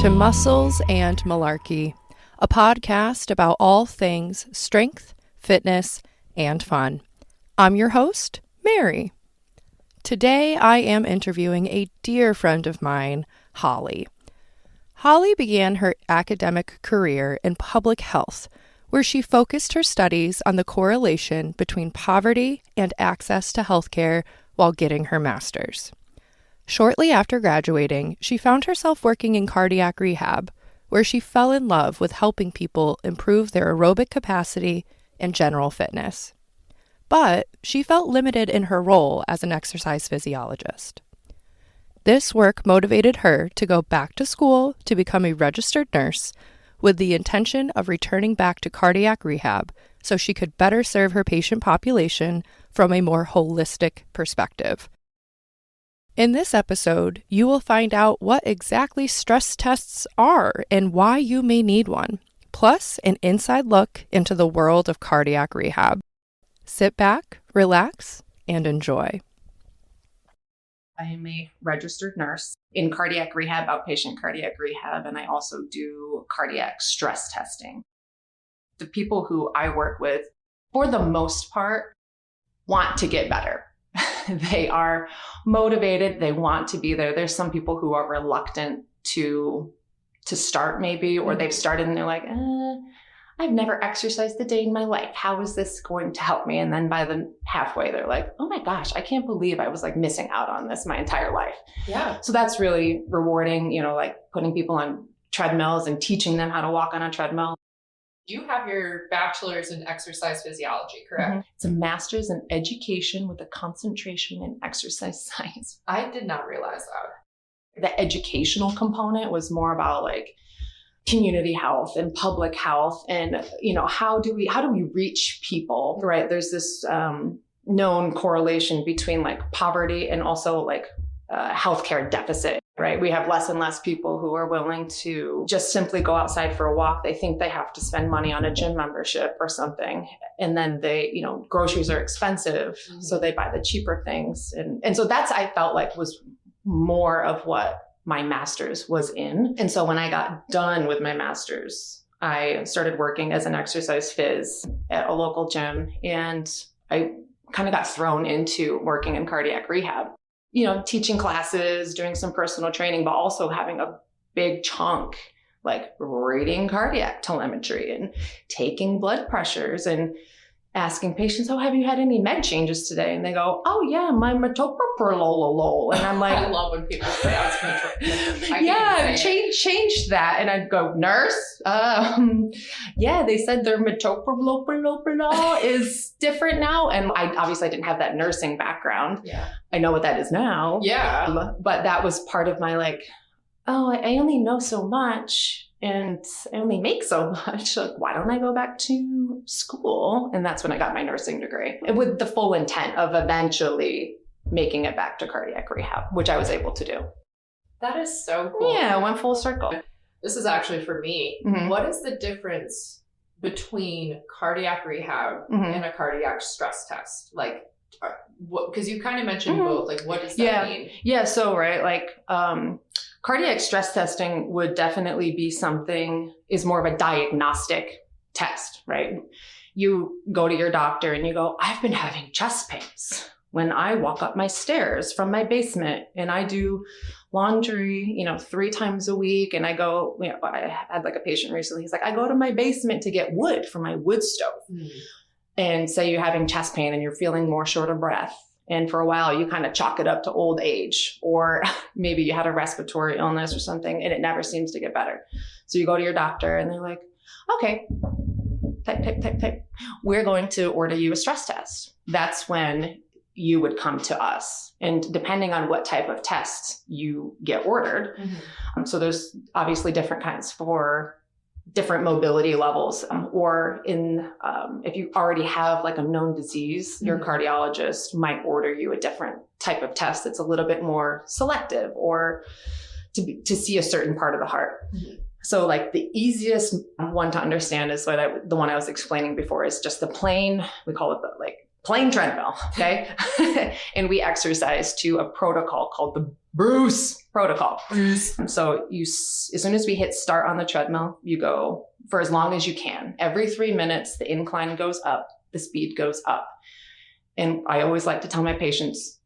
to Muscles and Malarkey, a podcast about all things strength, fitness, and fun. I'm your host, Mary. Today, I am interviewing a dear friend of mine, Holly. Holly began her academic career in public health, where she focused her studies on the correlation between poverty and access to healthcare while getting her master's. Shortly after graduating, she found herself working in cardiac rehab, where she fell in love with helping people improve their aerobic capacity and general fitness. But she felt limited in her role as an exercise physiologist. This work motivated her to go back to school to become a registered nurse with the intention of returning back to cardiac rehab so she could better serve her patient population from a more holistic perspective. In this episode, you will find out what exactly stress tests are and why you may need one, plus an inside look into the world of cardiac rehab. Sit back, relax, and enjoy. I am a registered nurse in cardiac rehab, outpatient cardiac rehab, and I also do cardiac stress testing. The people who I work with, for the most part, want to get better. They are motivated. They want to be there. There's some people who are reluctant to start maybe, or they've started and they're like, I've never exercised a day in my life. How is this going to help me? And then by the halfway, they're like, oh my gosh, I can't believe I was like missing out on this my entire life. Yeah. So that's really rewarding, like putting people on treadmills and teaching them how to walk on a treadmill. You have your bachelor's in exercise physiology, correct? Mm-hmm. It's a master's in education with a concentration in exercise science. I did not realize that. The educational component was more about like community health and public health and, how do we reach people, right? There's this known correlation between like poverty and also like healthcare deficit, right? We have less and less people who are willing to just simply go outside for a walk. They think they have to spend money on a gym membership or something. And then groceries are expensive. Mm-hmm. So they buy the cheaper things. And so that's, I felt like was more of what my master's was in. And so when I got done with my master's, I started working as an exercise phys at a local gym. And I kind of got thrown into working in cardiac rehab. Teaching classes, doing some personal training, but also having a big chunk, like reading cardiac telemetry and taking blood pressures and asking patients, have you had any med changes today? And they go, oh yeah, my metoprolol. And I'm like, I love when people say change that. And I'd go, nurse, they said their metoprolol is different now. And I didn't have that nursing background. Yeah. I know what that is now. Yeah. But that was part of my I only know so much. And I only make so much. Like, why don't I go back to school? And that's when I got my nursing degree with the full intent of eventually making it back to cardiac rehab, which I was able to do. That is so cool. Yeah, it went full circle. This is actually for me. Mm-hmm. What is the difference between cardiac rehab and a cardiac stress test? Like, because you kind of mentioned both. Like, what does that mean? Yeah. So, right, cardiac stress testing would definitely be is more of a diagnostic test, right? You go to your doctor and you go, I've been having chest pains when I walk up my stairs from my basement and I do laundry, 3 times a week. And I go, I had like a patient recently. He's like, I go to my basement to get wood for my wood stove. Mm. And say you're having chest pain and you're feeling more short of breath. And for a while, you kind of chalk it up to old age, or maybe you had a respiratory illness or something, and it never seems to get better. So you go to your doctor and they're like, okay, type. We're going to order you a stress test. That's when you would come to us. And depending on what type of test you get ordered. Mm-hmm. So there's obviously different kinds for different mobility levels, or if you already have like a known disease, your cardiologist might order you a different type of test that's a little bit more selective, or to see a certain part of the heart. Mm-hmm. So like the easiest one to understand is the one I was explaining before, is just the plain, we call it the plain treadmill, okay? And we exercise to a protocol called the Bruce protocol. So as soon as we hit start on the treadmill, you go for as long as you can. Every 3 minutes, the incline goes up, the speed goes up. And I always like to tell my patients,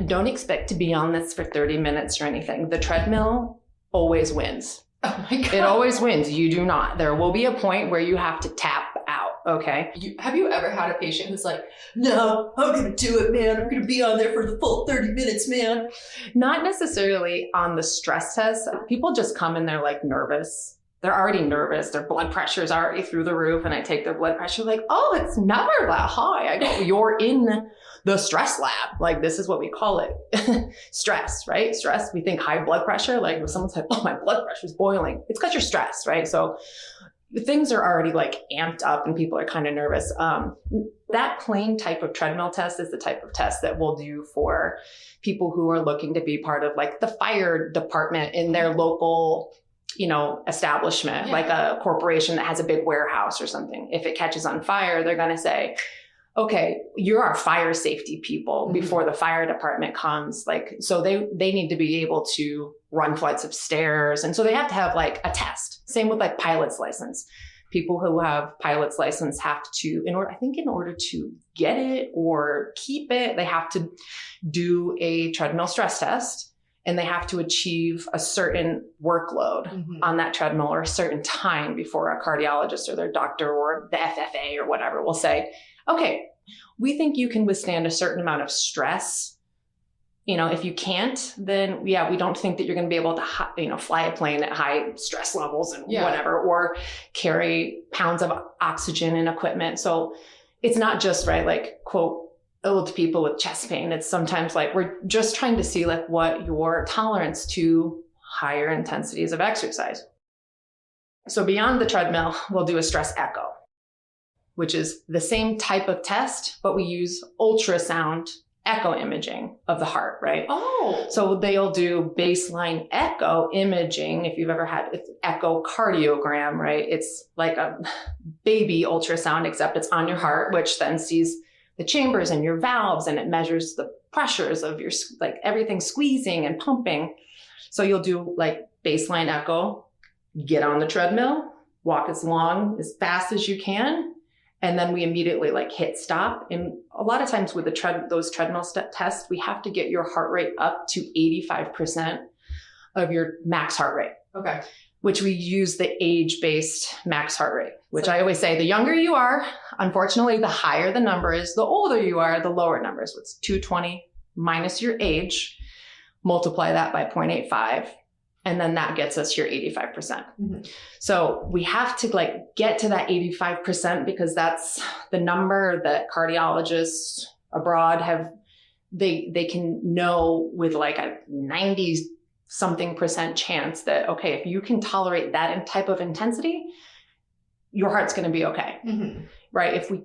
don't expect to be on this for 30 minutes or anything. The treadmill always wins. Oh my God. It always wins. You do not. There will be a point where you have to tap out. Okay. Have you ever had a patient who's like, no, I'm going to do it, man. I'm going to be on there for the full 30 minutes, man. Not necessarily on the stress test. People just come and they're like nervous. They're already nervous. Their blood pressure is already through the roof. And I take their blood pressure like, oh, it's never that high. I go, you're in the stress lab. Like, this is what we call it. Stress, right? Stress. We think high blood pressure. Like when someone's like, oh, my blood pressure is boiling. It's because you're stressed, right? So things are already like amped up and people are kind of nervous. That plain type of treadmill test is the type of test that we'll do for people who are looking to be part of like the fire department in their local establishment, like a corporation that has a big warehouse or something. If it catches on fire, they're going to say, okay, you're our fire safety people before the fire department comes. Like, so they need to be able to run flights of stairs. And so they have to have like a test. Same with like pilot's license. People who have pilot's license have to, in order to get it or keep it, they have to do a treadmill stress test. And they have to achieve a certain workload on that treadmill or a certain time before a cardiologist or their doctor or the FFA or whatever will say, okay, we think you can withstand a certain amount of stress. If you can't, then we don't think that you're going to be able to, fly a plane at high stress levels and whatever, or carry pounds of oxygen and equipment. So it's not just like, quote, old people with chest pain. It's sometimes like we're just trying to see like what your tolerance to higher intensities of exercise. So beyond the treadmill, we'll do a stress echo, which is the same type of test, but we use ultrasound echo imaging of the heart, right? Oh. So they'll do baseline echo imaging. If you've ever had echocardiogram, right? It's like a baby ultrasound, except it's on your heart, which then sees the chambers and your valves, and it measures the pressures of your, like everything squeezing and pumping. So you'll do like baseline echo, get on the treadmill, walk as fast as you can. And then we immediately like hit stop. And a lot of times with those treadmill tests, we have to get your heart rate up to 85% of your max heart rate. Okay. Which we use the age-based max heart rate, which I always say the younger you are, unfortunately, the higher the number is. The older you are, the lower number is. It's 220 minus your age, multiply that by 0.85, and then that gets us your 85%. So we have to like get to that 85% because that's the number that cardiologists abroad have. They can know with like a 90-something% chance that, okay, if you can tolerate that type of intensity, your heart's going to be okay. Right? If we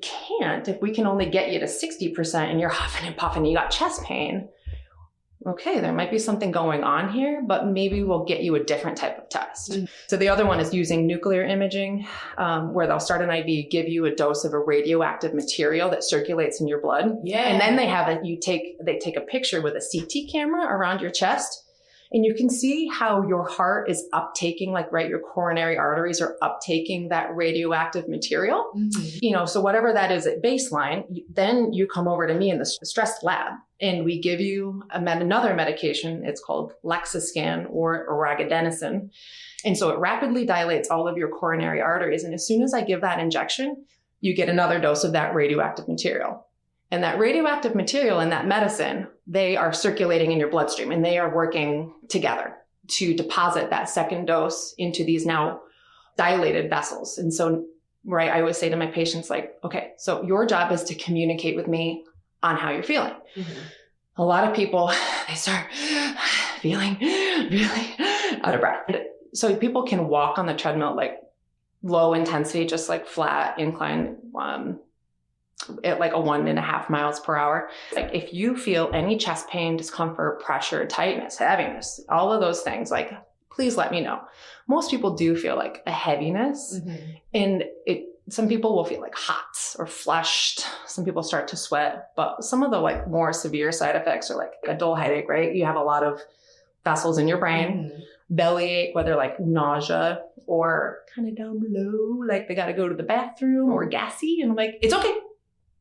can only get you to 60% and you're huffing and puffing, you got chest pain, okay, there might be something going on here, but maybe we'll get you a different type of test. So the other one is using nuclear imaging, where they'll start an IV, give you a dose of a radioactive material that circulates in your blood. And then they take a picture with a CT camera around your chest. And you can see how your heart is uptaking, your coronary arteries are uptaking that radioactive material. So whatever that is at baseline, then you come over to me in the stress lab and we give you another medication. It's called Lexiscan or oregadenosine. And so it rapidly dilates all of your coronary arteries. And as soon as I give that injection, you get another dose of that radioactive material. And that radioactive material and that medicine, they are circulating in your bloodstream and they are working together to deposit that second dose into these now dilated vessels. And so, right, I always say to my patients, like, okay, so your job is to communicate with me on how you're feeling. A lot of people, they start feeling really out of breath. So people can walk on the treadmill, like low intensity, just like flat incline, at like a 1.5 miles per hour. Like if you feel any chest pain, discomfort, pressure, tightness, heaviness, all of those things, like please let me know. Most people do feel like a heaviness and some people will feel like hot or flushed. Some people start to sweat, but some of the like more severe side effects are like a dull headache, right? You have a lot of vessels in your brain, bellyache, whether like nausea or kind of down below, like they got to go to the bathroom or gassy. And I'm like, it's okay.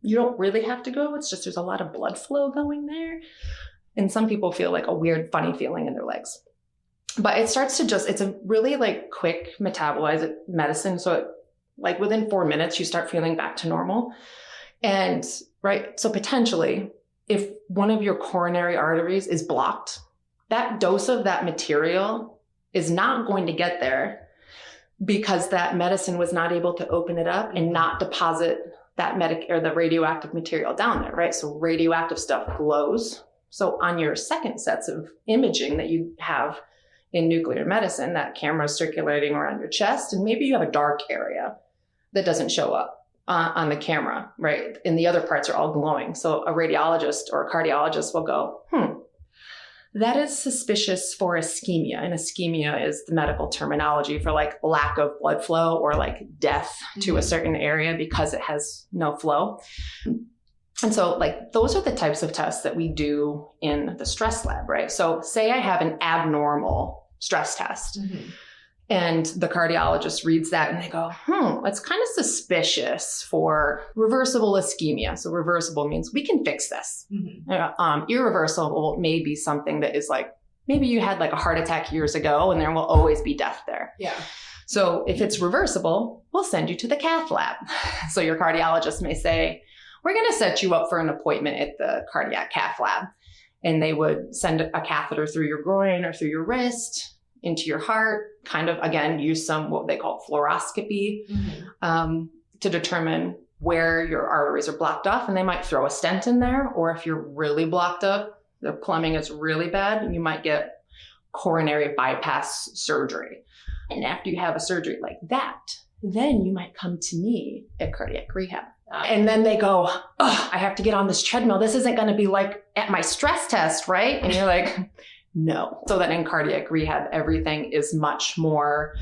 You don't really have to go. It's just there's a lot of blood flow going there. And some people feel like a weird, funny feeling in their legs. But it starts to it's a really like quick metabolized medicine. So it, like within 4 minutes, you start feeling back to normal. And right. So potentially, if one of your coronary arteries is blocked, that dose of that material is not going to get there because that medicine was not able to open it up and not deposit that the radioactive material down there, right? So radioactive stuff glows. So on your second sets of imaging that you have in nuclear medicine, that camera is circulating around your chest, and maybe you have a dark area that doesn't show up on the camera, right? And the other parts are all glowing. So a radiologist or a cardiologist will go, that is suspicious for ischemia. And ischemia is the medical terminology for like lack of blood flow or like death to a certain area because it has no flow. And so like those are the types of tests that we do in the stress lab, right? So say I have an abnormal stress test and the cardiologist reads that and they go, it's kind of suspicious for reversible ischemia. So reversible means we can fix this. Irreversible may be something that is like, maybe you had like a heart attack years ago and there will always be death there. Yeah. So if it's reversible, we'll send you to the cath lab. So your cardiologist may say, we're going to set you up for an appointment at the cardiac cath lab. And they would send a catheter through your groin or through your wrist into your heart, kind of, again, use some what they call fluoroscopy to determine where your arteries are blocked off. And they might throw a stent in there. Or if you're really blocked up, the plumbing is really bad, you might get coronary bypass surgery. And after you have a surgery like that, then you might come to me at cardiac rehab. And then they go, I have to get on this treadmill. This isn't going to be like at my stress test, right? And you're like, no. So that in cardiac rehab, everything is much more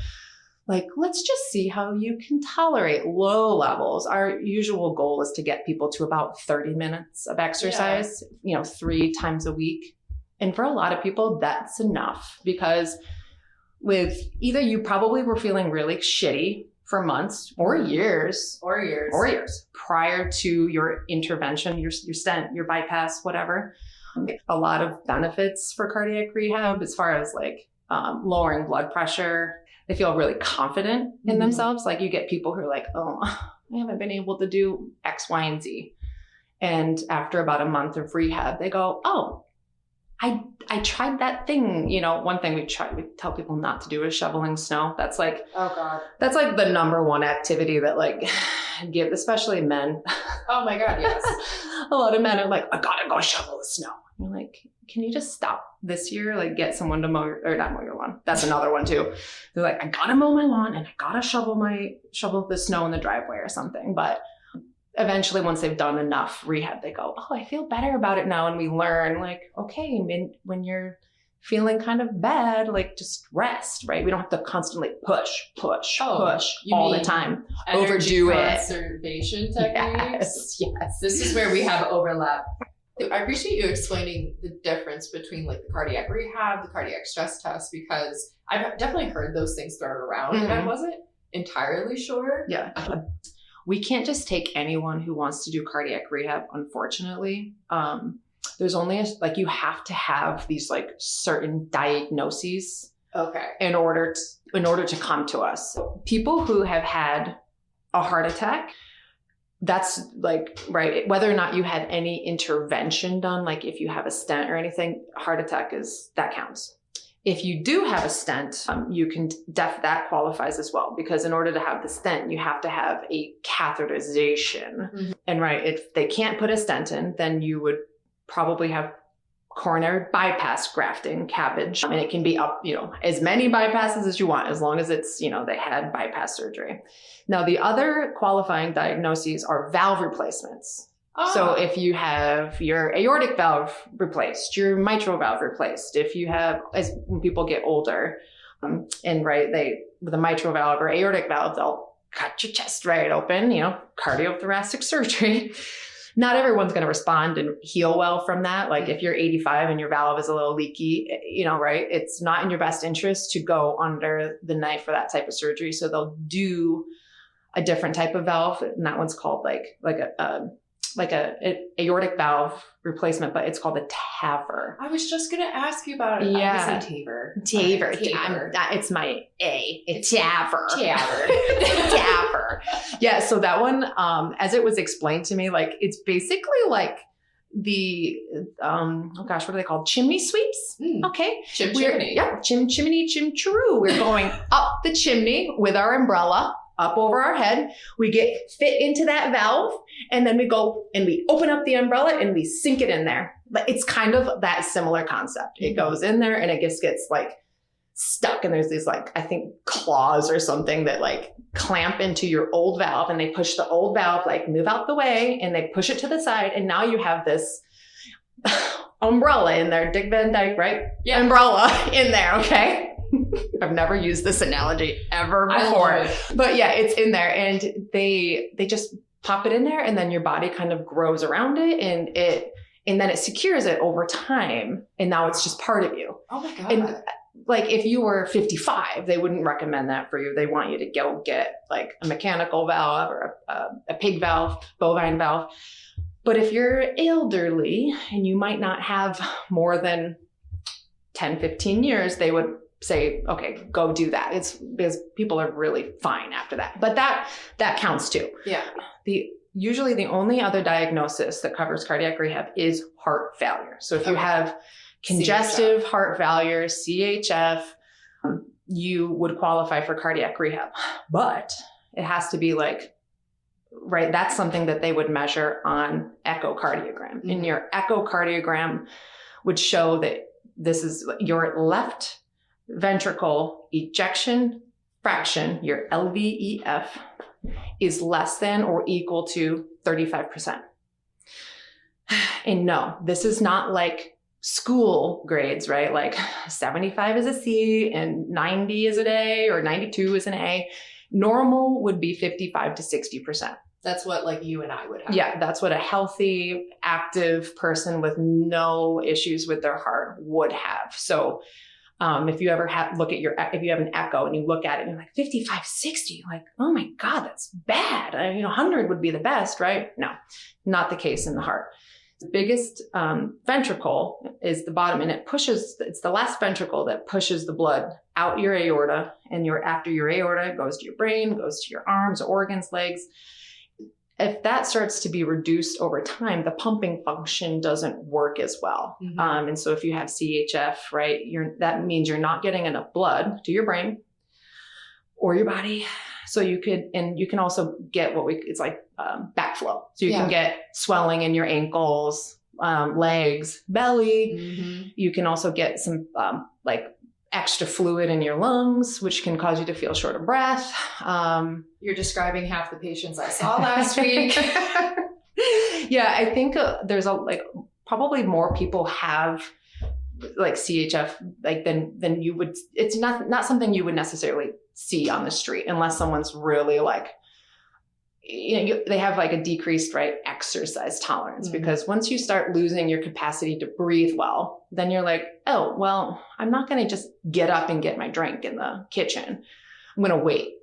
like, let's just see how you can tolerate low levels. Our usual goal is to get people to about 30 minutes of exercise, 3 times a week. And for a lot of people, that's enough because with either you probably were feeling really shitty for months or years prior to your intervention, your stent, your bypass, whatever. A lot of benefits for cardiac rehab as far as like lowering blood pressure. They feel really confident in themselves. Like you get people who are like, I haven't been able to do X, Y, and Z. And after about a month of rehab, they go, I tried that thing. One thing we tell people not to do is shoveling snow. That's like, oh God, that's like the number one activity that like give, especially men. Oh my God, yes. A lot of men are like, I gotta go shovel the snow. You're like, can you just stop this year? Like get someone to not mow your lawn. That's another one too. They're like, I gotta mow my lawn and I gotta shovel the snow in the driveway or something. But eventually, once they've done enough rehab, they go, I feel better about it now. And we learn like, okay, when you're feeling kind of bad, like just rest, right? We don't have to constantly push all the time. Overdo it. Conservation techniques. Yes. This is where we have overlap. I appreciate you explaining the difference between like the cardiac rehab, the cardiac stress test, because I've definitely heard those things thrown around and I wasn't entirely sure. Yeah. We can't just take anyone who wants to do cardiac rehab, unfortunately. There's only you have to have these like certain diagnoses. Okay. In order to come to us. People who have had a heart attack, that's like, right, whether or not you had any intervention done, like if you have a stent or anything, heart attack that counts. If you do have a stent, you can that qualifies as well, because in order to have the stent, you have to have a catheterization. And right, if they can't put a stent in, then you would probably have coronary bypass grafting, CABG, and it can be up, as many bypasses as you want, as long as it's, they had bypass surgery. Now, the other qualifying diagnoses are valve replacements. So if you have your aortic valve replaced, your mitral valve replaced, if you have, when people get older, with a mitral valve or aortic valve, they'll cut your chest right open, cardiothoracic surgery. Not everyone's going to respond and heal well from that. Like if you're 85 and your valve is a little leaky, right? It's not in your best interest to go under the knife for that type of surgery. So they'll do a different type of valve, and that one's called like a aortic valve replacement, but it's called a TAVR. I was just going to ask you about it. Yeah. I would say TAVR. TAVR. It's my A. It's TAVR. TAVR. Yeah. So that one, as it was explained to me, like it's basically like the, what are they called? Chimney sweeps. Okay. Chimney. Yeah. Chimney, chim-chiroo. We're going up the chimney with our umbrella up over our head. We get fit into that valve, and then we go and we open up the umbrella and we sink it in there. But it's kind of that similar concept. It goes in there and it just gets like stuck, and there's these like, I think claws or something that like clamp into your old valve, and they push the old valve, like move out the way, and they push it to the side. And now you have this umbrella in there, Dick Van Dyke, right? Yeah. Umbrella in there. Okay. I've never used this analogy ever before, but yeah, it's in there, and they just pop it in there, and then your body kind of grows around it, and then it secures it over time, and now it's just part of you. Oh my God. And like if you were 55, they wouldn't recommend that for you. They want you to go get like a mechanical valve or a pig valve, bovine valve. But if you're elderly and you might not have more than 10, 15 years, they would say, okay, go do that. It's because people are really fine after that. But that counts too. Yeah. Usually the only other diagnosis that covers cardiac rehab is heart failure. So if you have congestive heart failure, CHF, you would qualify for cardiac rehab. But it has to be like, right, that's something that they would measure on echocardiogram. And your echocardiogram would show that this is your left ventricle ejection fraction, your LVEF, is less than or equal to 35%. And no, this is not like school grades, right? Like 75 is a C and 90 is an A or 92 is an A. Normal would be 55 to 60%. That's what like you and I would have. Yeah, that's what a healthy, active person with no issues with their heart would have. So if you ever if you have an echo and you look at it and you're like 55, 60, you're like, oh my God, that's bad. 100 would be the best, right? No, not the case in the heart. The biggest ventricle is the bottom, and it's the last ventricle that pushes the blood out your aorta, and after your aorta goes to your brain, goes to your arms, organs, legs. If that starts to be reduced over time, the pumping function doesn't work as well. And so if you have CHF, right, that means you're not getting enough blood to your brain or your body. So you can also get it's like backflow. So you can get swelling in your ankles, legs, belly. You can also get some like extra fluid in your lungs, which can cause you to feel short of breath. You're describing half the patients I saw last week. Yeah, I think there's probably more people have like CHF than you would. It's not something you would necessarily see on the street unless someone's really like, they have like a decreased, right, exercise tolerance, because once you start losing your capacity to breathe well, then you're like, oh, well, I'm not going to just get up and get my drink in the kitchen. I'm going to wait,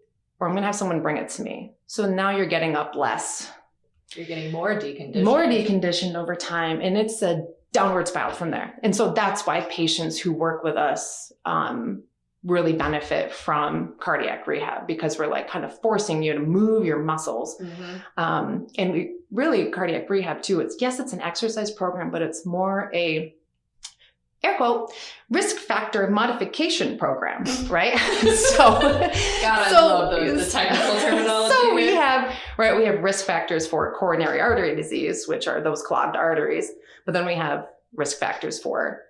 or I'm going to have someone bring it to me. So now you're getting up less. You're getting more deconditioned over time. And it's a downward spiral from there. And so that's why patients who work with us, really benefit from cardiac rehab, because we're like kind of forcing you to move your muscles. And we really, cardiac rehab too, it's an exercise program, but it's more a, air quote, risk factor modification program, right? I love the technical terminology. So we have risk factors for coronary artery disease, which are those clogged arteries. But then we have risk factors for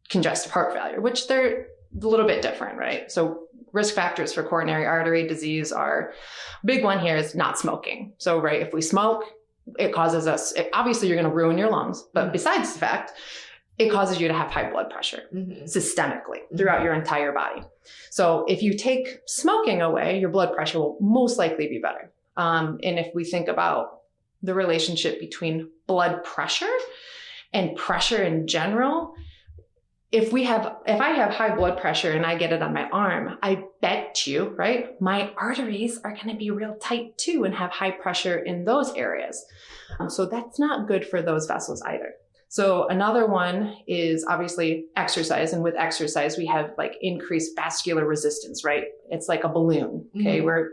congestive heart failure, which they're a little bit different, right? So risk factors for coronary artery disease are, big one here is not smoking. So, right, if we smoke, it causes us, obviously you're going to ruin your lungs. But besides the fact, it causes you to have high blood pressure systemically throughout your entire body. So if you take smoking away, your blood pressure will most likely be better. And if we think about the relationship between blood pressure and pressure in general, if I have high blood pressure and I get it on my arm, I bet you, right, my arteries are going to be real tight too and have high pressure in those areas. So that's not good for those vessels either. So another one is obviously exercise. And with exercise, we have like increased vascular resistance, right? It's like a balloon. Okay. We're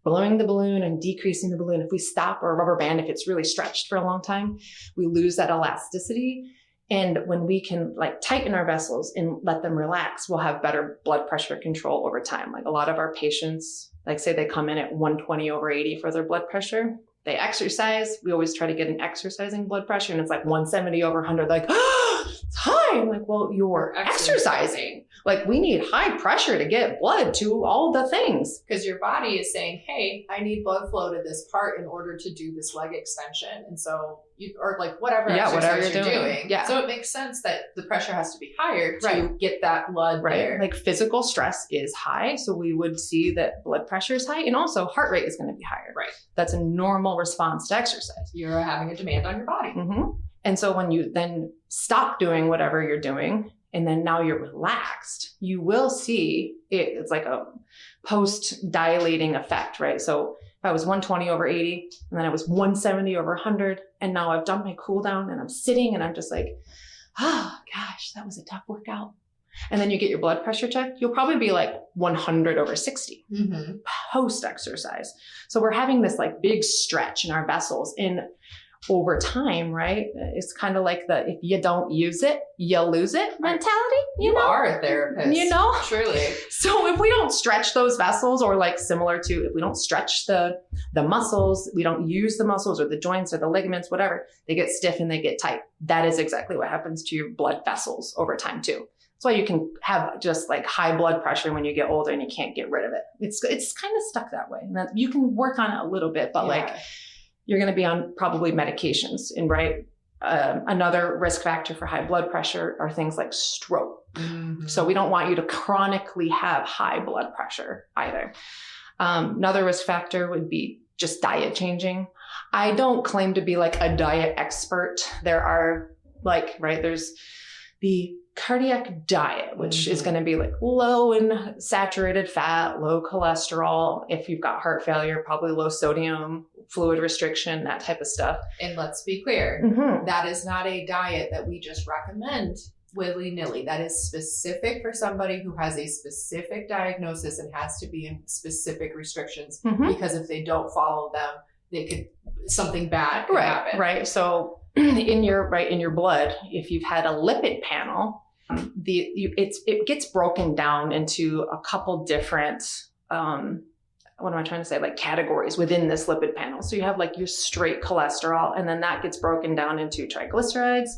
blowing the balloon and decreasing the balloon. If we stop, or a rubber band, if it's really stretched for a long time, we lose that elasticity. And when we can like tighten our vessels and let them relax, we'll have better blood pressure control over time. Like a lot of our patients, like say they come in at 120/80 for their blood pressure. They exercise. We always try to get an exercising blood pressure, and it's like 170/100. Like, oh, it's high. I'm like, well, you're exercising. Like, we need high pressure to get blood to all the things. Because your body is saying, hey, I need blood flow to this part in order to do this leg extension. And so, or like whatever exercise you're doing. Yeah. So it makes sense that the pressure has to be higher to get that blood there. Like physical stress is high. So we would see that blood pressure is high, and also heart rate is going to be higher. Right. That's a normal response to exercise. You're having a demand on your body. And so when you then stop doing whatever you're doing, and then now you're relaxed, you will see it's like a post-dilating effect, right? So if I was 120/80, and then I was 170/100, and now I've done my cool down and I'm sitting and I'm just like, oh gosh, that was a tough workout. And then you get your blood pressure checked, you'll probably be like 100/60 post-exercise. So we're having this like big stretch in our vessels, and over time, right? It's kind of like the, if you don't use it, you lose it mentality. You are a therapist. You know? Truly. So if we don't stretch those vessels, or like similar to if we don't stretch the muscles, we don't use the muscles or the joints or the ligaments, whatever, they get stiff and they get tight. That is exactly what happens to your blood vessels over time too. That's why you can have just like high blood pressure when you get older and you can't get rid of it. It's kind of stuck that way. And that you can work on it a little bit, but like, you're going to be on probably medications. And right, another risk factor for high blood pressure are things like stroke. So we don't want you to chronically have high blood pressure either. Another risk factor would be just diet changing. I don't claim to be like a diet expert. There are like, right, there's the cardiac diet, which is going to be like low in saturated fat, low cholesterol. If you've got heart failure, probably low sodium, fluid restriction, that type of stuff. And let's be clear, that is not a diet that we just recommend willy-nilly. That is specific for somebody who has a specific diagnosis and has to be in specific restrictions, because if they don't follow them, something bad could happen. Right. So in your blood, if you've had a lipid panel, it gets broken down into a couple different, what am I trying to say? Like categories within this lipid panel. So you have like your straight cholesterol, and then that gets broken down into triglycerides,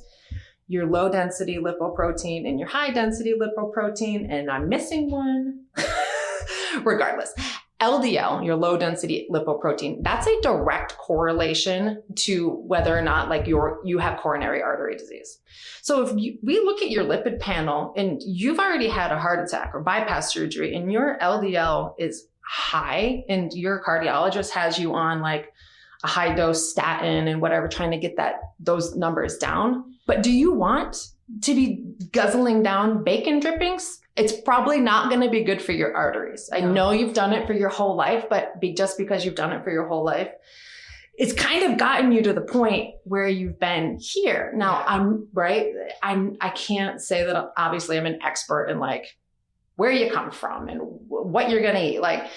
your low density lipoprotein, and your high density lipoprotein. And I'm missing one. Regardless. LDL, your low density lipoprotein, that's a direct correlation to whether or not like you have coronary artery disease. So if we look at your lipid panel and you've already had a heart attack or bypass surgery and your LDL is high and your cardiologist has you on like a high dose statin and whatever, trying to get those numbers down. But do you want to be guzzling down bacon drippings? It's probably not going to be good for your arteries. I know you've done it for your whole life, but just because you've done it for your whole life, it's kind of gotten you to the point where you've been here. Now I can't say that obviously I'm an expert in like where you come from and what you're going to eat. Like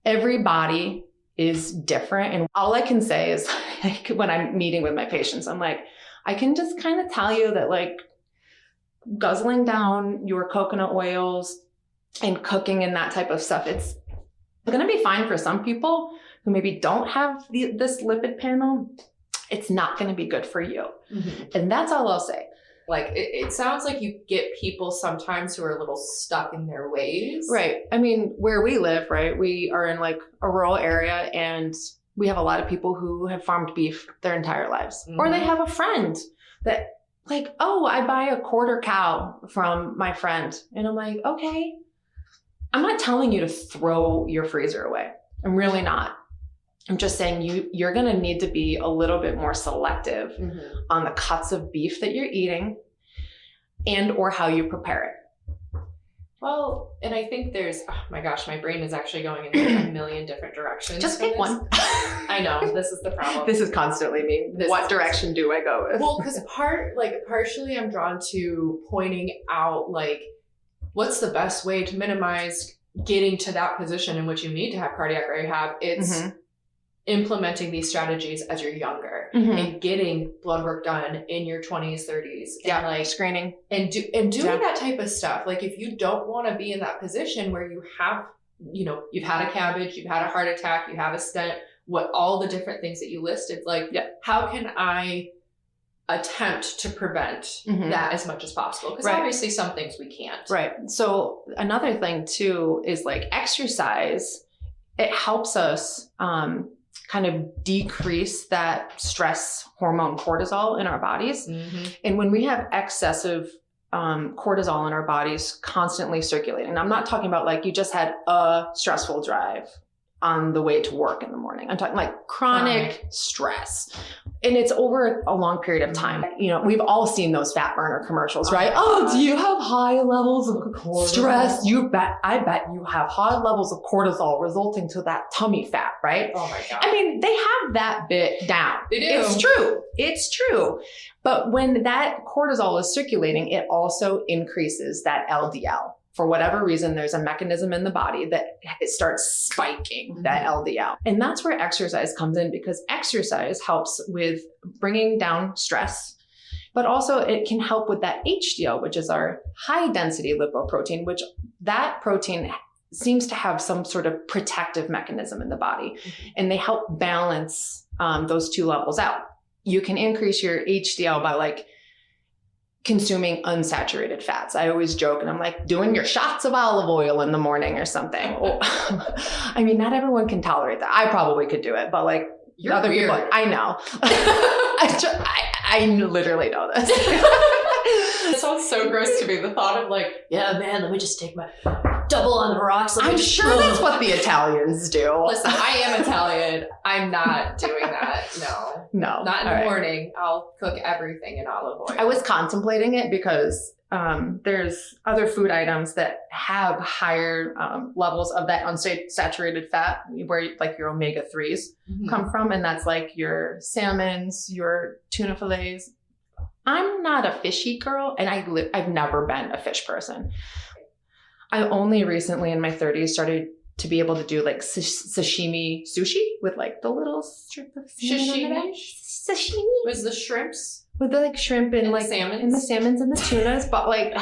every body is different. And all I can say is like, when I'm meeting with my patients, I'm like, I can just kind of tell you that like, guzzling down your coconut oils and cooking and that type of stuff, it's going to be fine for some people who maybe don't have this lipid panel. It's not going to be good for you. And that's all I'll say. Like, it sounds like you get people sometimes who are a little stuck in their ways. Right. I mean, where we live, right, we are in like a rural area, and we have a lot of people who have farmed beef their entire lives. Or they have a friend that like, oh, I buy a quarter cow from my friend. And I'm like, okay, I'm not telling you to throw your freezer away. I'm really not. I'm just saying you're going to need to be a little bit more selective on the cuts of beef that you're eating and or how you prepare it. Well, and I think there's, oh my gosh, my brain is actually going in a million different directions. Just pick one. I know, this is the problem. This is constantly me. What direction do I go with? Well, because partially I'm drawn to pointing out, like, what's the best way to minimize getting to that position in which you need to have cardiac rehab? It's implementing these strategies as you're younger and getting blood work done in your 20s, 30s. Yeah, and like screening. And doing that type of stuff. Like, if you don't want to be in that position where you have, you've had a cabbage, you've had a heart attack, you have a stent, what all the different things that you listed, like, how can I attempt to prevent that as much as possible? Because obviously some things we can't. Right. So another thing too is like exercise. It helps us kind of decrease that stress hormone cortisol in our bodies. And when we have excessive cortisol in our bodies constantly circulating, I'm not talking about like you just had a stressful drive on the way to work in the morning. I'm talking like chronic stress. And it's over a long period of time. We've all seen those fat burner commercials, right? Oh, do you have high levels of stress? I bet you have high levels of cortisol resulting to that tummy fat, right? Oh my God. I mean, they have that bit down. They do. It's true. But when that cortisol is circulating, it also increases that LDL. For whatever reason, there's a mechanism in the body that it starts spiking that LDL. And that's where exercise comes in, because exercise helps with bringing down stress, but also it can help with that HDL, which is our high density lipoprotein, which that protein seems to have some sort of protective mechanism in the body. And they help balance those two levels out. You can increase your HDL by like consuming unsaturated fats. I always joke and I'm like, doing your shots of olive oil in the morning or something. I mean, not everyone can tolerate that. I probably could do it, but like you're other weird. people, I know. I literally know this. It sounds so gross to me. The thought of like, yeah, man, let me just take my double on the rocks. I'm sure that's what the Italians do. Listen, I am Italian. I'm not doing that. No. Not in the morning. I'll cook everything in olive oil. I was contemplating it because there's other food items that have higher levels of that unsaturated fat, where like your omega-3s come from. And that's like your salmons, your tuna fillets. I'm not a fishy girl, and I've never been a fish person. I only recently in my 30s started to be able to do like sashimi sushi with like the little strip of salmon. Sashimi was the shrimps with the like shrimp and like salmons? and the salmons and the tunas, but like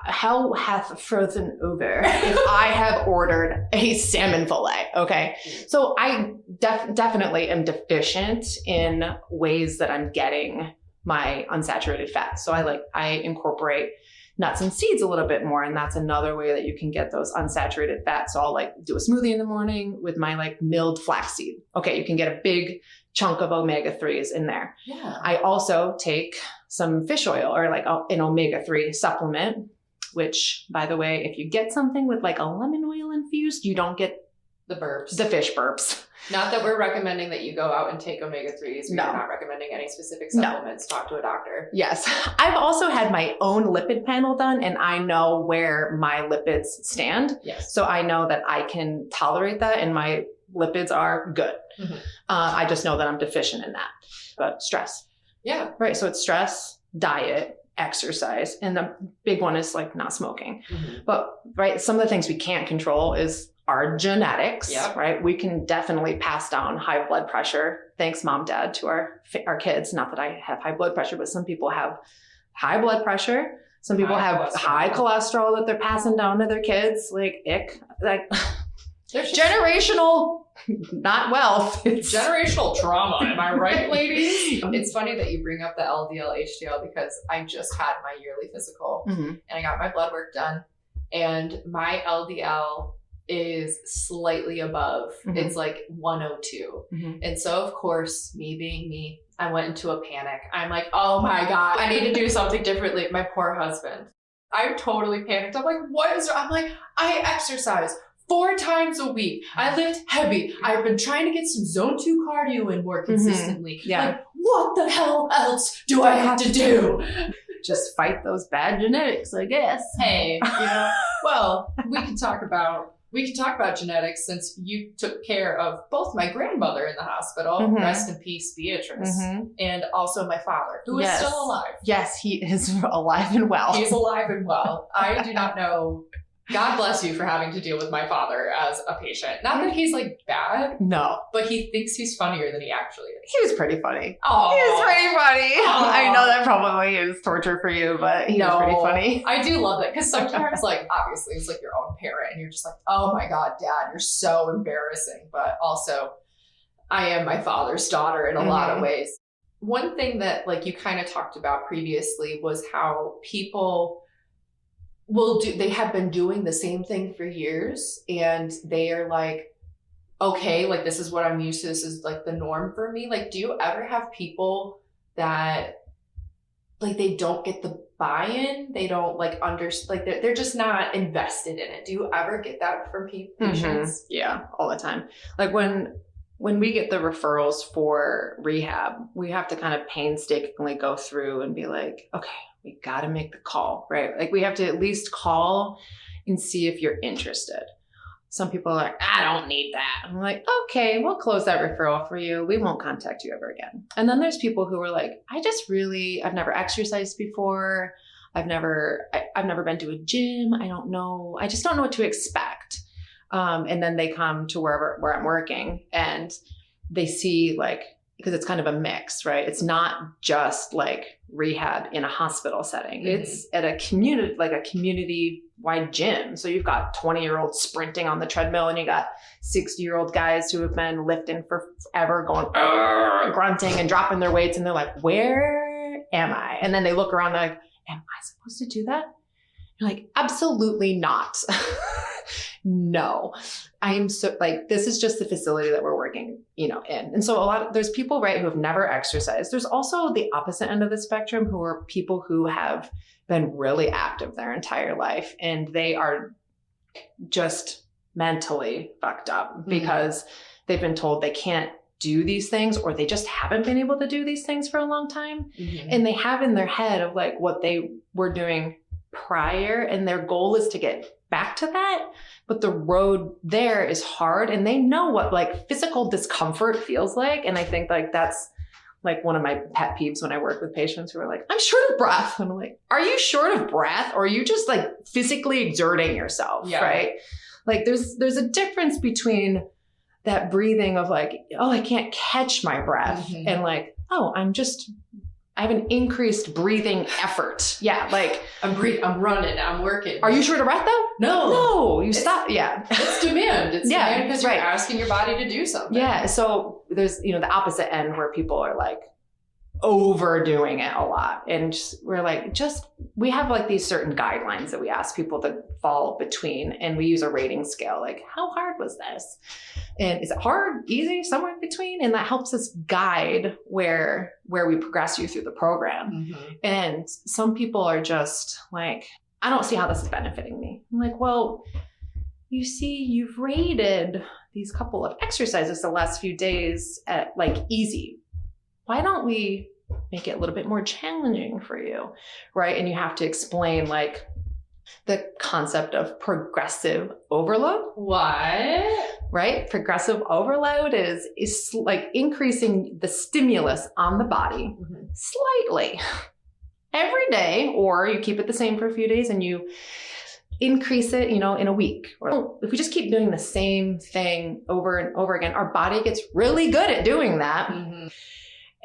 hell hath frozen over if I have ordered a salmon fillet. Okay, so I definitely am deficient in ways that I'm getting my unsaturated fat. So I incorporate nuts and seeds a little bit more. And that's another way that you can get those unsaturated fats. So I'll like do a smoothie in the morning with my like milled flaxseed. Okay, you can get a big chunk of omega-3s in there. Yeah. I also take some fish oil or like an omega-3 supplement, which by the way, if you get something with like a lemon oil infused, you don't get the burps, the fish burps. Not that we're recommending that you go out and take omega-3s. We're not recommending any specific supplements. Talk to a doctor. Yes. I've also had my own lipid panel done, and I know where my lipids stand. Yes. So I know that I can tolerate that, and my lipids are good. I just know that I'm deficient in that. But stress. Yeah. Right. So it's stress, diet, exercise, and the big one is like not smoking. But right, some of the things we can't control is our genetics, right? We can definitely pass down high blood pressure. Thanks, mom, dad, to our kids. Not that I have high blood pressure, but some people have high blood pressure. Some people have high cholesterol that they're passing down to their kids. Like, there's generational, not wealth. It's generational trauma. Am I right, ladies? It's funny that you bring up the LDL, HDL, because I just had my yearly physical and I got my blood work done, and my LDL is slightly above. Mhm. It's like 102. Mhm. And so, of course, me being me, I went into a panic. I'm like, oh my God, I need to do something differently. My poor husband. I totally panicked. I'm like, what is, I'm like, I exercise 4 times a week. I lift heavy. I've been trying to get some zone 2 cardio in more consistently. Yeah. Like, what the hell else do I have to do? Just fight those bad genetics, I guess. Hey, well, we can talk about genetics, since you took care of both my grandmother in the hospital, Mhm. rest in peace, Beatrice, Mhm. and also my father, who is Yes. still alive. Yes, he is alive and well. He's alive and well. I do not know. God bless you for having to deal with my father as a patient. Not that he's like bad, No, but he thinks he's funnier than he actually is. he was pretty funny. Oh, He was pretty funny. Aw. I know that probably is torture for you, but he was pretty funny. I do love that, because sometimes, like, obviously it's like your own parent and you're just like, oh my God, Dad, you're so embarrassing. But also, I am my father's daughter in a lot of ways. One thing that, like, you kind of talked about previously was how people they have been doing the same thing for years, and they are like, okay, like, this is what I'm used to, this is like the norm for me. Like, do you ever have people that, like, they don't get the buy-in, they don't like like they're just not invested in it? Do you ever get that from patients? Yeah, all the time. Like when we get the referrals for rehab, we have to kind of painstakingly go through and be like, okay, we got to make the call, right? Like we have to at least call and see if you're interested. Some people are like, I don't need that. I'm like, okay, we'll close that referral for you. We won't contact you ever again. And then there's people who are like, I've never exercised before. I've never been to a gym. I just don't know what to expect. And then they come to where I'm working, and they see, like, because it's kind of a mix, right? It's not just like rehab in a hospital setting. Mm-hmm. It's at a community-wide gym. So you've got 20-year-olds sprinting on the treadmill, and you got 60-year-old guys who have been lifting forever, going grunting and dropping their weights, and they're like, where am I? And then they look around, they're like, am I supposed to do that? You're like, absolutely not. No, I am so, like, this is just the facility that we're working, in. And so there's people, right, who have never exercised. There's also the opposite end of the spectrum, who are people who have been really active their entire life, and they are just mentally fucked up because they've been told they can't do these things, or they just haven't been able to do these things for a long time. Mm-hmm. And they have in their head of like what they were doing prior, and their goal is to get back to that. But the road there is hard, and they know what like physical discomfort feels like. And I think like that's like one of my pet peeves when I work with patients who are like, I'm short of breath. And I'm like, are you short of breath, or are you just like physically exerting yourself? Yeah. Right. Like there's a difference between that breathing of like, oh, I can't catch my breath, mm-hmm. and like, oh, I have an increased breathing effort. Yeah, like I'm running, I'm working. Are you short of breath though? No, you stop. Yeah, it's demand. It's demand because you're asking your body to do something. Yeah, so there's the opposite end where people are like overdoing it a lot, and we have like these certain guidelines that we ask people to fall between, and we use a rating scale, like how hard was this, and is it hard, easy, somewhere in between, and that helps us guide where we progress you through the program. Mm-hmm. And some people are just like, I don't see how this is benefiting me. I'm like, well, you see, you've rated these couple of exercises the last few days at like easy. Why don't we make it a little bit more challenging for you, right? And you have to explain like the concept of progressive overload. What? Right? Progressive overload is like increasing the stimulus on the body mm-hmm. slightly every day, or you keep it the same for a few days and you increase it, in a week. Or if we just keep doing the same thing over and over again, our body gets really good at doing that. Mm-hmm.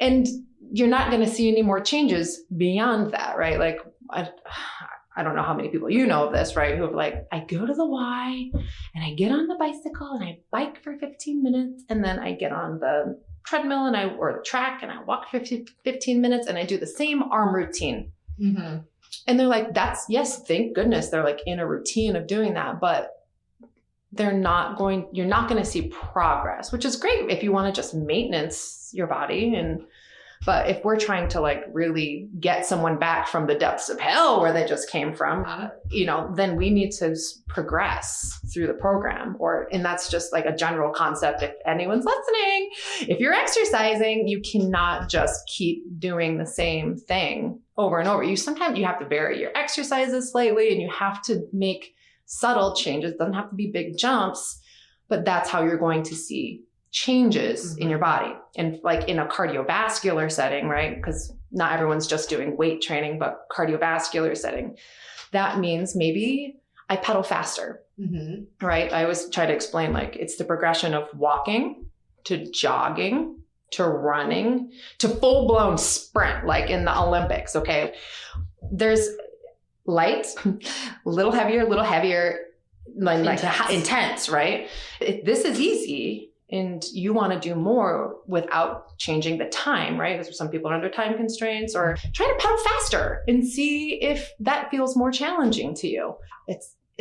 And you're not going to see any more changes beyond that, right? Like, I don't know how many people of this, right? Who have like, I go to the Y and I get on the bicycle and I bike for 15 minutes. And then I get on the treadmill or the track and I walk for 15 minutes and I do the same arm routine. Mm-hmm. And they're like, yes, thank goodness they're like in a routine of doing that. But you're not going to see progress, which is great if you want to just maintenance your body. But if we're trying to like really get someone back from the depths of hell where they just came from, then we need to progress through the program. And that's just like a general concept. If anyone's listening, if you're exercising, you cannot just keep doing the same thing over and over. Sometimes you have to vary your exercises slightly, and you have to make subtle changes. It doesn't have to be big jumps, but that's how you're going to see changes in your body. And like in a cardiovascular setting, right? Because not everyone's just doing weight training, but cardiovascular setting, that means maybe I pedal faster, right? I always try to explain like it's the progression of walking to jogging to running to full blown sprint, like in the Olympics. Okay. There's light, a little heavier, like intense, right? This is easy. And you want to do more without changing the time, right? Because some people are under time constraints, or try to pedal faster and see if that feels more challenging to you.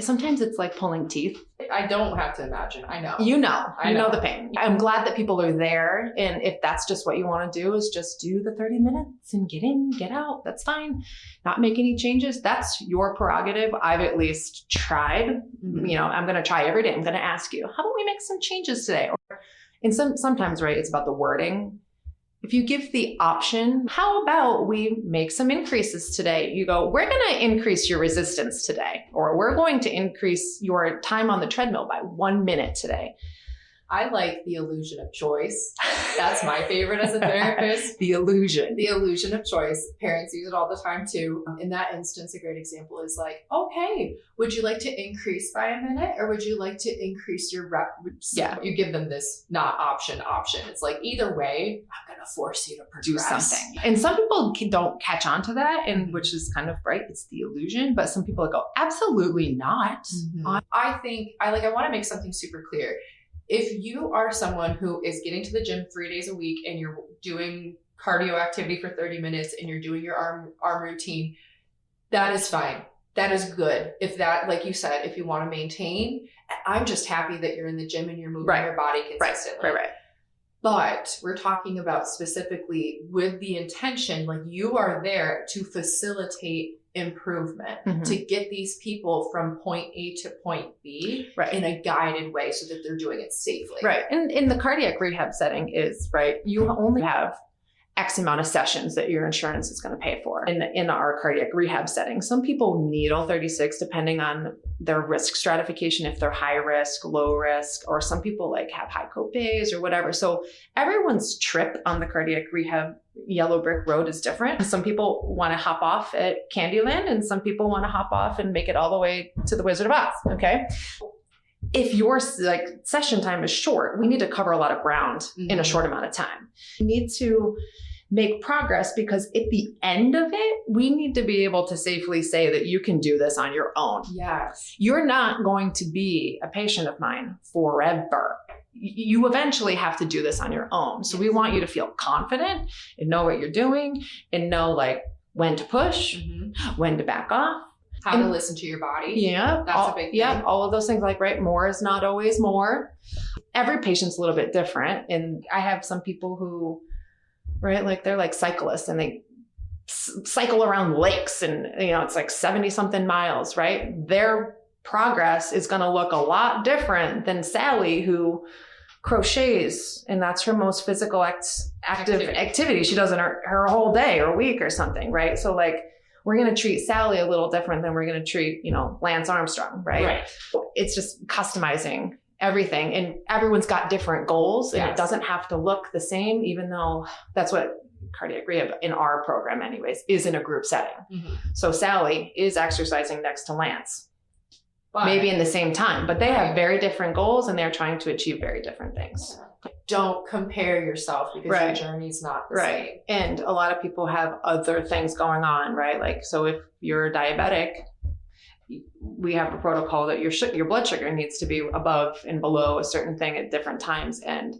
Sometimes it's like pulling teeth. I don't have to imagine. I know. You know the pain. I'm glad that people are there. And if that's just what you want to do, is just do the 30 minutes and get in, get out. That's fine. Not make any changes. That's your prerogative. I've at least tried. I'm going to try every day. I'm going to ask you, how about we make some changes today? And sometimes, right, it's about the wording. If you give the option, how about we make some increases today? You go, we're going to increase your resistance today, or we're going to increase your time on the treadmill by 1 minute today. I like the illusion of choice. That's my favorite as a therapist. The illusion of choice. Parents use it all the time too. In that instance, a great example is like, okay, would you like to increase by a minute, or would you like to increase your reps? Yeah. You give them this not option. It's like, either way, I'm going to force you to progress. Do something. And some people don't catch on to that, and which is kind of right. It's the illusion. But some people go, absolutely not. I think I want to make something super clear. If you are someone who is getting to the gym 3 days a week and you're doing cardio activity for 30 minutes and you're doing your arm routine, that is fine. That is good. If that, like you said, if you want to maintain, I'm just happy that you're in the gym and you're moving your body consistently. Right. But we're talking about specifically with the intention, like you are there to facilitate improvement, to get these people from point A to point B in a guided way so that they're doing it safely. Right. And in the cardiac rehab setting is, right, you only have X amount of sessions that your insurance is going to pay for in our cardiac rehab setting. Some people needle 36 depending on their risk stratification, if they're high risk, low risk, or some people like have high copays or whatever. So everyone's trip on the cardiac rehab yellow brick road is different. Some people want to hop off at Candyland, and some people want to hop off and make it all the way to the Wizard of Oz. Okay. If your like session time is short, we need to cover a lot of ground in a short amount of time. We need to make progress, because at the end of it, we need to be able to safely say that you can do this on your own. Yes. You're not going to be a patient of mine forever. You eventually have to do this on your own. So we want you to feel confident and know what you're doing, and know like when to push, when to back off. How to listen to your body. Yeah. That's a big thing. Yeah. All of those things, like, right. More is not always more. Every patient's a little bit different. And I have some people who, right, like they're like cyclists, and they cycle around lakes, and, it's like 70 something miles, right? Their progress is going to look a lot different than Sally, who crochets, and that's her most physical active activity she does in her whole day or week or something, right? So like, we're going to treat Sally a little different than we're going to treat, Lance Armstrong, right? It's just customizing everything, and everyone's got different goals, and it doesn't have to look the same, even though that's what cardiac rehab in our program anyways is, in a group setting. So Sally is exercising next to Lance, maybe in the same time, but they have very different goals, and they're trying to achieve very different things. Don't compare yourself, because your journey's not the same. And a lot of people have other things going on, right? Like, so if you're diabetic, we have a protocol that your blood sugar needs to be above and below a certain thing at different times. And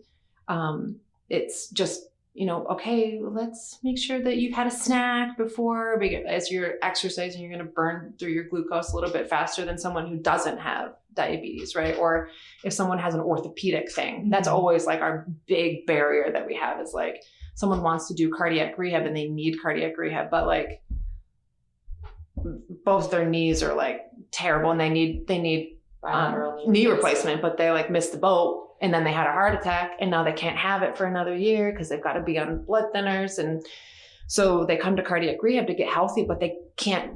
it's just, okay, let's make sure that you've had a snack before. As you're exercising, you're going to burn through your glucose a little bit faster than someone who doesn't have diabetes, right? Or if someone has an orthopedic thing, that's always like our big barrier that we have is like someone wants to do cardiac rehab and they need cardiac rehab, but like both their knees are like terrible and they need knee replacement, but they like missed the boat. And then they had a heart attack and now they can't have it for another year because they've got to be on blood thinners. And so they come to cardiac rehab to get healthy, but they can't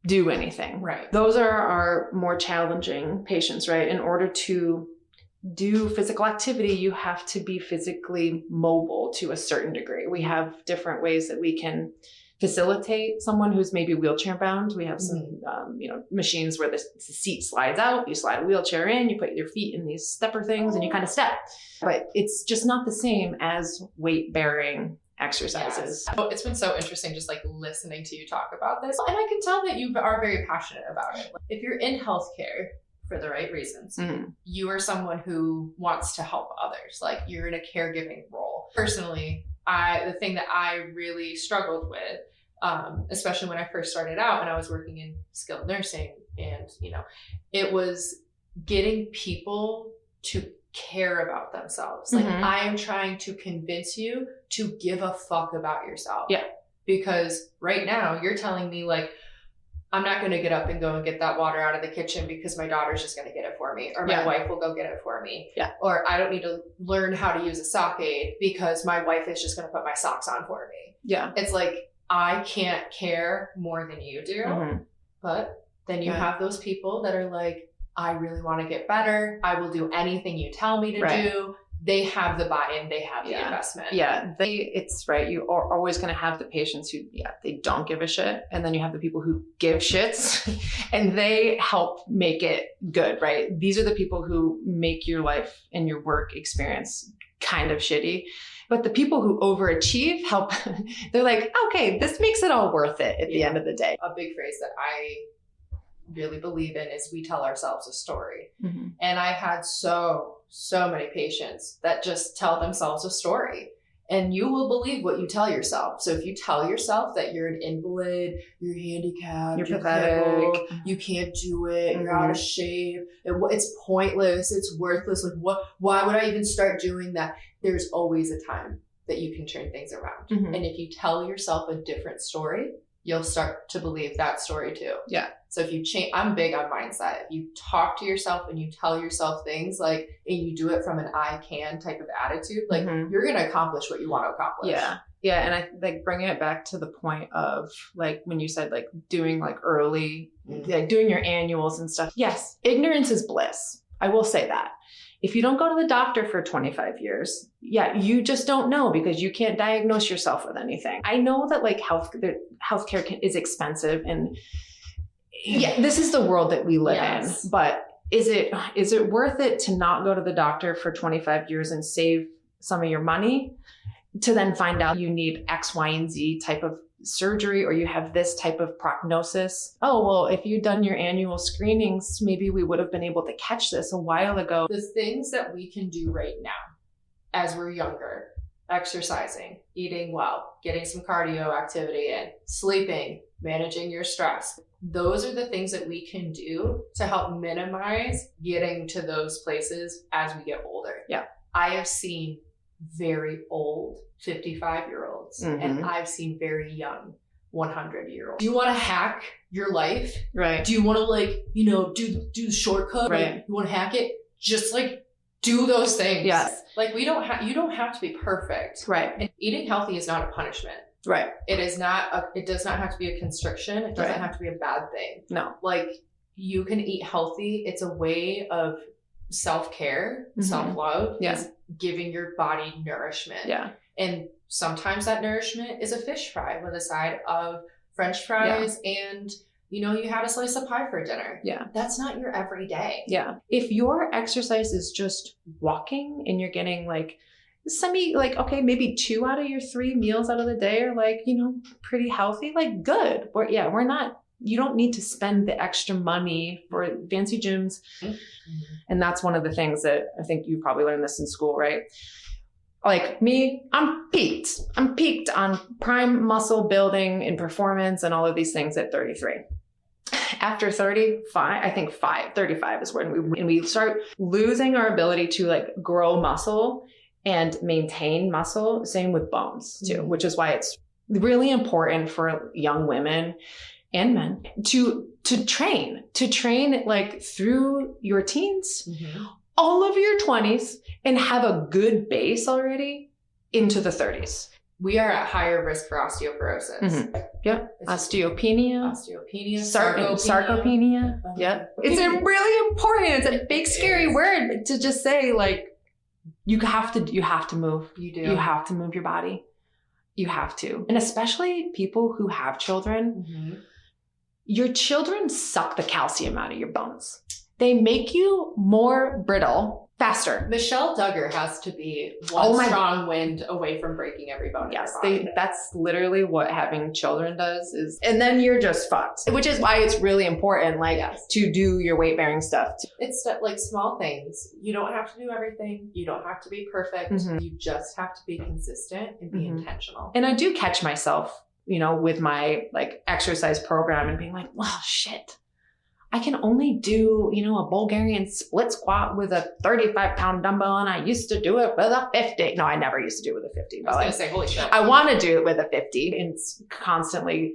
do anything. Right. Those are our more challenging patients, right? In order to do physical activity, you have to be physically mobile to a certain degree. We have different ways that we can facilitate someone who's maybe wheelchair bound. We have some, machines where the seat slides out, you slide a wheelchair in, you put your feet in these stepper things and you kind of step, but it's just not the same as weight bearing exercises. Yes. It's been so interesting just like listening to you talk about this. And I can tell that you are very passionate about it. If you're in healthcare for the right reasons, you are someone who wants to help others. Like you're in a caregiving role. Personally, the thing that I really struggled with, especially when I first started out and I was working in skilled nursing, and it was getting people to care about themselves. Like I am trying to convince you to give a fuck about yourself. Yeah. Because right now you're telling me like, I'm not going to get up and go and get that water out of the kitchen because my daughter's just going to get it for me, or my wife will go get it for me. Yeah. Or I don't need to learn how to use a sock aid because my wife is just going to put my socks on for me. Yeah. It's like, I can't care more than you do. But then you have those people that are like, I really want to get better. I will do anything you tell me to do. They have the buy-in, they have the investment. Yeah, it's right. You are always going to have the patients who, they don't give a shit. And then you have the people who give shits and they help make it good, right? These are the people who make your life and your work experience kind of shitty. But the people who overachieve help, they're like, okay, this makes it all worth it at the end of the day. A big phrase that I really believe in is we tell ourselves a story. And I've had so many patients that just tell themselves a story, and you will believe what you tell yourself. So if you tell yourself that you're an invalid, you're handicapped, you're pathetic, you can't do it, you're out of shape, it's pointless, it's worthless, like why would I even start doing that? There's always a time that you can turn things around. And if you tell yourself a different story, you'll start to believe that story too. Yeah. So if you change, I'm big on mindset. If you talk to yourself and you tell yourself things like, and you do it from an I can type of attitude, like you're going to accomplish what you want to accomplish. Yeah. Yeah. And I like bringing it back to the point of like, when you said like doing like early, like doing your annuals and stuff. Yes. Ignorance is bliss. I will say that. If you don't go to the doctor for 25 years, you just don't know because you can't diagnose yourself with anything. I know that like healthcare is expensive, and this is the world that we live in. But is it worth it to not go to the doctor for 25 years and save some of your money to then find out you need X, Y, and Z type of surgery, or you have this type of prognosis? Oh, well, if you'd done your annual screenings, maybe we would have been able to catch this a while ago. The things that we can do right now as we're younger, exercising, eating well, getting some cardio activity in, sleeping, managing your stress. Those are the things that we can do to help minimize getting to those places as we get older. Yeah. I have seen very old 55-year-olds and I've seen very young 100-year-olds. Do you want to hack your life? Right. Do you want to do the shortcut? Right. You want to hack it? Just like do those things. Yes. Like you don't have to be perfect. Right. And eating healthy is not a punishment. Right. It does not have to be a constriction. It doesn't have to be a bad thing. No. Like you can eat healthy. It's a way of self-care, self-love, is giving your body nourishment. Yeah. And sometimes that nourishment is a fish fry with a side of French fries and you had a slice of pie for dinner. Yeah. That's not your everyday. Yeah. If your exercise is just walking and you're getting like maybe 2 out of your 3 meals out of the day are like, pretty healthy, like good. We're not, you don't need to spend the extra money for fancy gyms. And that's one of the things that I think you probably learned this in school, right? like me, I'm peaked. I'm peaked on prime muscle building and performance and all of these things at 33. After 35, I think 35 is when we start losing our ability to like grow muscle and maintain muscle. Same with bones too, which is why it's really important for young women and men to train like through your teens, all of your 20s, and have a good base already into the 30s. We are at higher risk for osteoporosis. Yep. Osteopenia. Sarcopenia. Yep. It's really important. It's a big, scary word to just say, like, you have to move. You do. You have to move your body. You have to. And especially people who have children, your children suck the calcium out of your bones. They make you more brittle faster. Michelle Duggar has to be one strong wind away from breaking every bone in her body. That's literally what having children does and then you're just fucked. Which is why it's really important, like, to do your weight bearing stuff. It's like small things. You don't have to do everything. You don't have to be perfect. You just have to be consistent and be intentional. And I do catch myself, with my like exercise program and being like, well, shit. I can only do, a Bulgarian split squat with a 35-pound dumbbell, and I used to do it with a 50. No, I never used to do it with a 50. I was going to say, holy shit. I want to do it with a 50, and it's constantly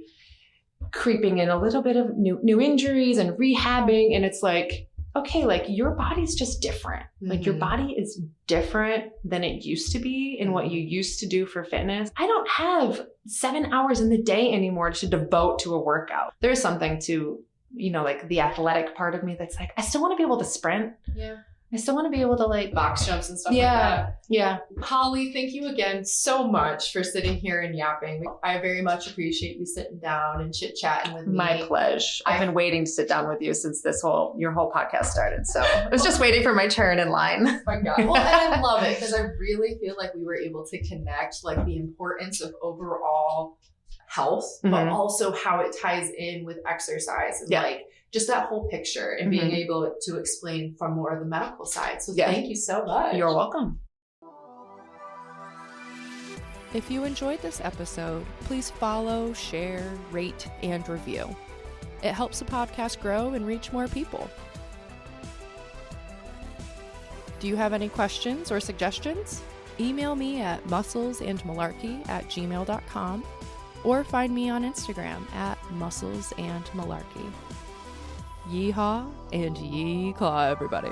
creeping in a little bit of new injuries and rehabbing. And it's like, okay, like your body's just different. Like your body is different than it used to be and what you used to do for fitness. I don't have 7 hours in the day anymore to devote to a workout. There's something to like the athletic part of me that's like, I still want to be able to sprint. Yeah. I still want to be able to like box jumps and stuff like that. Yeah. Holly, thank you again so much for sitting here and yapping. I very much appreciate you sitting down and chit-chatting with me. My pleasure. I've been waiting to sit down with you since your whole podcast started. So I was just waiting for my turn in line. Oh my God. Well, and I love it because I really feel like we were able to connect like the importance of overall health, but also how it ties in with exercise and like just that whole picture and being able to explain from more of the medical side. So thank you so much. You're welcome. If you enjoyed this episode, please follow, share, rate, and review. It helps the podcast grow and reach more people. Do you have any questions or suggestions? Email me at musclesandmalarkey@gmail.com or find me on Instagram at musclesandmalarkey. Yeehaw and yee-claw, everybody.